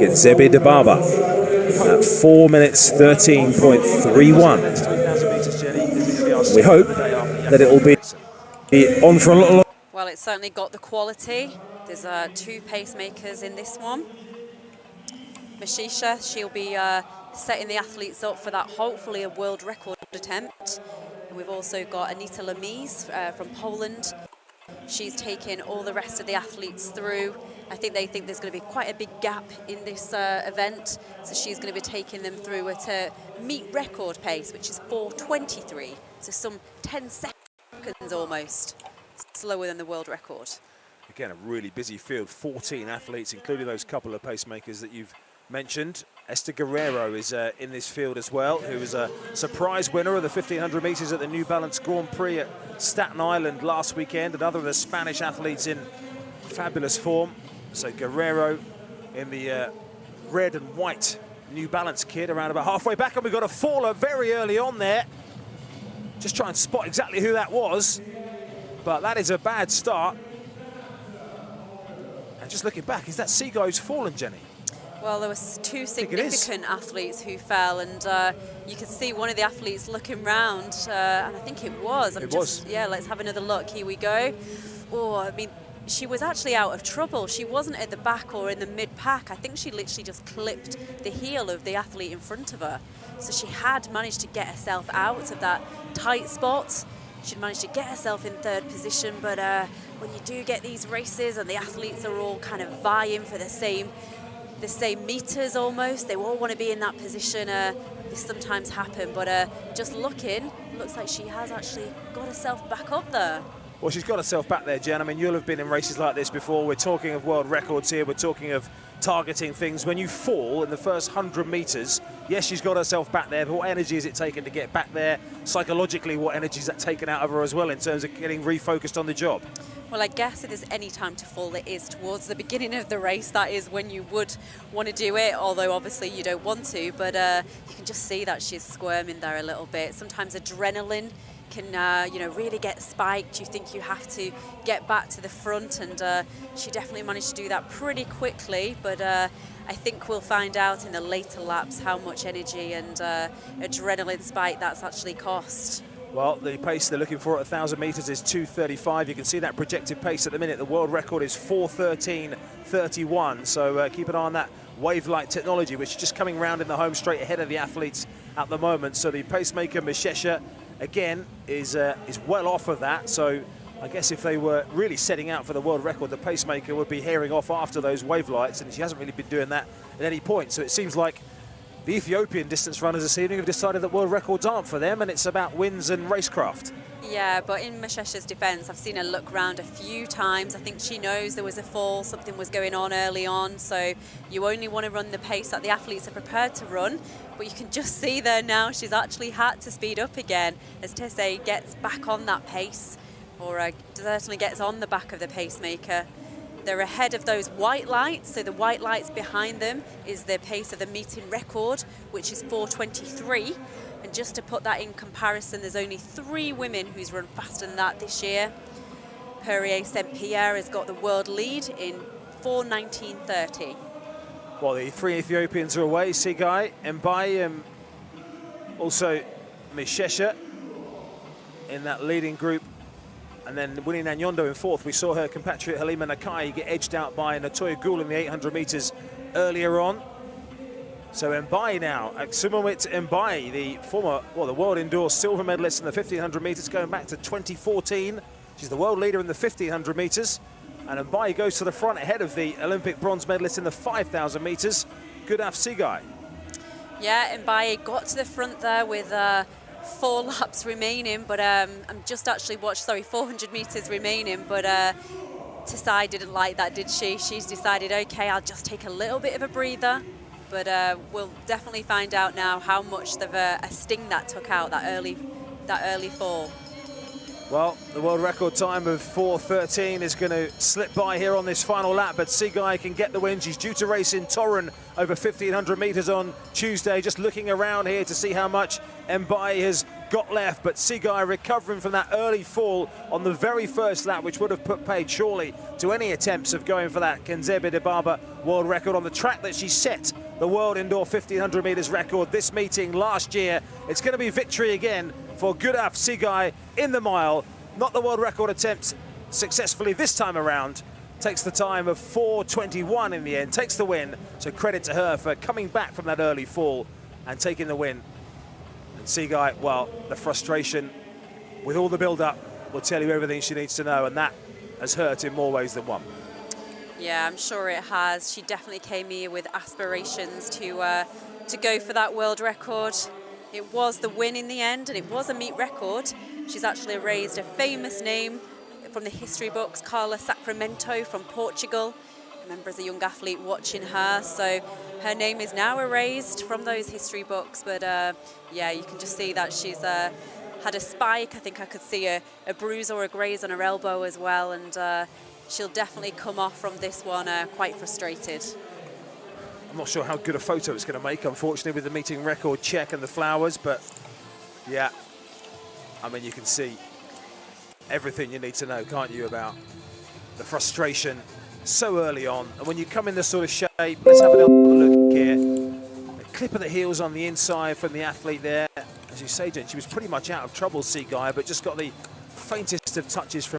Zebe Dibaba at 4 minutes 13.31. We hope that it will be on for a lot. Well, it's certainly got the quality. There's two pacemakers in this one. Mashisha, she'll be setting the athletes up for that, hopefully a world record attempt. And we've also got Anita Lemise from Poland. She's taken all the rest of the athletes through. I think they think there's going to be quite a big gap in this event, so she's going to be taking them through at a meet record pace, which is 4:23, so some 10 seconds almost slower than the world record. Again, a really busy field, 14 athletes, including those couple of pacemakers that you've mentioned. Esther Guerrero is in this field as well, who was a surprise winner of the 1500 metres at the New Balance Grand Prix at Staten Island last weekend. Another of the Spanish athletes in fabulous form. So Guerrero in the red and white New Balance kit around about halfway back, and we've got a faller very early on there. Just try and spot exactly who that was, but that is a bad start. And just looking back, is that Seaguy who's fallen, Jenny? Well, there was two significant athletes who fell, and you could see one of the athletes looking round, and I think it was. Yeah, let's have another look. Here we go. Oh, I mean, she was actually out of trouble. She wasn't at the back or in the mid-pack. I think she literally just clipped the heel of the athlete in front of her. So she had managed to get herself out of that tight spot. She'd managed to get herself in third position, but when you do get these races and the athletes are all kind of vying for the same meters almost, they all want to be in that position. This sometimes happen, but just looking, looks like she has actually got herself back up there. Well, she's got herself back there, Jen. I mean, you'll have been in races like this before. We're talking of world records here. We're talking of targeting things. When you fall in the first 100 metres, yes, she's got herself back there, but what energy is it taken to get back there? Psychologically, what energy is that taken out of her as well in terms of getting refocused on the job? Well, I guess if there's any time to fall, it is towards the beginning of the race. That is when you would want to do it, although obviously you don't want to. But you can just see that she's squirming there a little bit. Sometimes adrenaline can really get spiked. You think you have to get back to the front, and she definitely managed to do that pretty quickly. But I think we'll find out in the later laps how much energy and adrenaline spike that's actually cost. Well, the pace they're looking for at 1,000 metres is 2:35. You can see that projected pace at the minute. The world record is 4:13.31. So keep an eye on that wave light technology, which is just coming round in the home straight ahead of the athletes at the moment. So the pacemaker Mishesha again is well off of that. So I guess if they were really setting out for the world record, the pacemaker would be hearing off after those wave lights, and she hasn't really been doing that at any point. So it seems like the Ethiopian distance runners this evening have decided that world records aren't for them, and it's about wins and racecraft. Yeah, but in Mashesha's defence, I've seen her look round a few times. I think she knows there was a fall, something was going on early on, so you only want to run the pace that the athletes are prepared to run. But you can just see there now she's actually had to speed up again as Tessé gets back on that pace, or certainly gets on the back of the pacemaker. They're ahead of those white lights, so the white lights behind them is the pace of the meeting record, which is 4:23. And just to put that in comparison, there's only 3 women who's run faster than that this year. Perrier St. Pierre has got the world lead in 4:19.30. Well, the 3 Ethiopians are away. Sigai, Mbai, also Mishesha in that leading group. And then Winnie Nanyondo in 4th. We saw her compatriot Halima Nakai get edged out by Natoya Gul in the 800 metres earlier on. So Mbai now, Aksumowit Mbai, the the world indoor silver medalist in the 1500 metres going back to 2014. She's the world leader in the 1500 metres. And Mbai goes to the front ahead of the Olympic bronze medalist in the 5,000 metres, Gudaf Sigai. Yeah, Mbai got to the front there with 4 laps remaining, but I'm just actually watched, 400 metres remaining, but Tessé didn't like that, did she? She's decided, okay, I'll just take a little bit of a breather, but we'll definitely find out now how much of a sting that took out, that early fall. Well, the world record time of 4:13 is going to slip by here on this final lap, but Sigai can get the win. She's due to race in Torun over 1,500 metres on Tuesday. Just looking around here to see how much Mbai has got left, but Sigai recovering from that early fall on the very first lap, which would have put paid surely to any attempts of going for that Kenzebe Dibaba world record on the track that she set the world indoor 1500 meters record this meeting last year. It's going to be victory again for Gudaf Sigai in the mile. Not the world record attempt successfully this time around. Takes the time of 4:21 in the end, takes the win. So credit to her for coming back from that early fall and taking the win. And Sigai, well, the frustration with all the build-up will tell you everything she needs to know, and that has hurt in more ways than one. Yeah, I'm sure it has. She definitely came here with aspirations to go for that world record. It was the win in the end, and it was a meet record. She's actually raised a famous name from the history books, Carla Sacramento from Portugal. I remember as a young athlete watching her, so her name is now erased from those history books. But yeah, you can just see that she's had a spike. I think I could see a bruise or a graze on her elbow as well, and she'll definitely come off from this one quite frustrated. I'm not sure how good a photo it's going to make, unfortunately, with the meeting record check and the flowers, but yeah, I mean, you can see everything you need to know, can't you, about the frustration so early on. And when you come in this sort of shape, let's have a little look here. A clip of the heels on the inside from the athlete there. As you say, Jen, she was pretty much out of trouble, Sigai, but just got the faintest of touches from